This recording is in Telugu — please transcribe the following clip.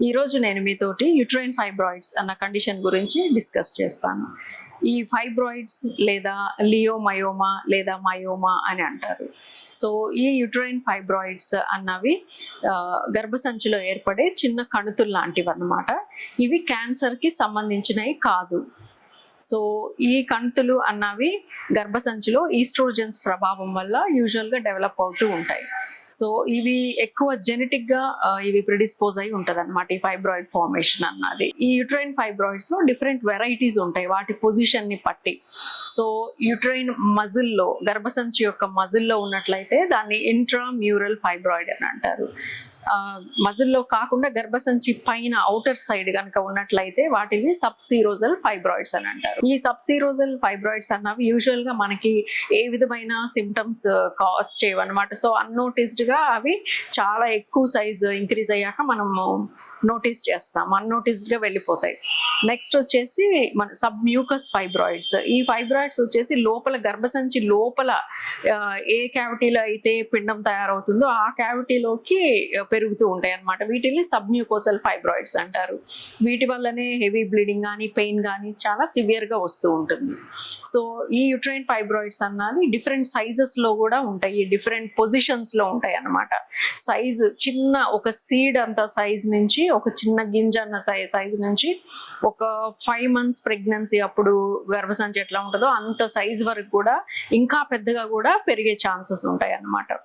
ఈరోజు నేను మీతోటి యుట్రైన్ ఫైబ్రాయిడ్స్ అన్న కండిషన్ గురించి డిస్కస్ చేస్తాను. ఈ ఫైబ్రాయిడ్స్ లేదా లియోమయోమా లేదా మయోమా అని అంటారు. సో ఈ యుట్రైన్ ఫైబ్రాయిడ్స్ అన్నవి గర్భసంచిలో ఏర్పడే చిన్న కణుతులు లాంటివి అన్నమాట. ఇవి క్యాన్సర్కి సంబంధించినవి కాదు. సో ఈ కణుతులు అన్నవి గర్భసంచిలో ఈస్ట్రోజన్స్ ప్రభావం వల్ల యూజువల్గా డెవలప్ అవుతూ ఉంటాయి. సో ఇవి ఎక్కువ జెనెటిక్గా ఇవి ప్రిడిస్పోజ్ అయి ఉంటుంది అనమాట, ఈ ఫైబ్రాయిడ్ ఫార్మేషన్ అన్నది. ఈ యుట్రైన్ ఫైబ్రాయిడ్స్లో డిఫరెంట్ వెరైటీస్ ఉంటాయి వాటి పొజిషన్ని బట్టి. సో యుట్రైన్ మజిల్లో, గర్భసంచి యొక్క మజిల్లో ఉన్నట్లయితే దాన్ని ఇంట్రామ్యూరల్ ఫైబ్రాయిడ్ అని అంటారు. మజిల్లో కాకుండా గర్భసంచి పైన అవుటర్ సైడ్ కనుక ఉన్నట్లయితే వాటిని సబ్సీరోజల్ ఫైబ్రాయిడ్స్ అని అంటారు. ఈ సబ్సీరోజల్ ఫైబ్రాయిడ్స్ అన్నవి యూజువల్గా మనకి ఏ విధమైన సిమ్టమ్స్ కాజ్ చేయవన్నమాట. సో అన్నోటిస్డ్గా అవి చాలా ఎక్కువ సైజు ఇంక్రీజ్ అయ్యాక మనము నోటీస్ చేస్తాం, అన్నోటిస్డ్గా వెళ్ళిపోతాయి. నెక్స్ట్ వచ్చేసి మన సబ్మ్యూకస్ ఫైబ్రాయిడ్స్. ఈ ఫైబ్రాయిడ్స్ వచ్చేసి లోపల గర్భసంచి లోపల ఏ క్యావిటీలో అయితే పిండం తయారవుతుందో ఆ క్యావిటీలోకి పెరుగుతూ ఉంటాయి అన్నమాట. వీటిని సబ్మ్యూకోసల్ ఫైబ్రాయిడ్స్ అంటారు. వీటి వల్లనే హెవీ బ్లీడింగ్ కానీ పెయిన్ కానీ చాలా సివియర్గా వస్తూ ఉంటుంది. సో ఈ యుట్రైన్ ఫైబ్రాయిడ్స్ అన్నది డిఫరెంట్ సైజెస్లో కూడా ఉంటాయి, డిఫరెంట్ పొజిషన్స్లో ఉంటాయి అన్నమాట. సైజు చిన్న ఒక సీడ్ అంత సైజ్ నుంచి, ఒక చిన్న గింజ అన్న సైజు నుంచి ఒక 5 months ప్రెగ్నెన్సీ అప్పుడు గర్భసంచి ఎట్లా ఉంటుందో అంత సైజ్ వరకు కూడా ఇంకా పెద్దగా కూడా పెరిగే ఛాన్సెస్ ఉంటాయి అన్నమాట.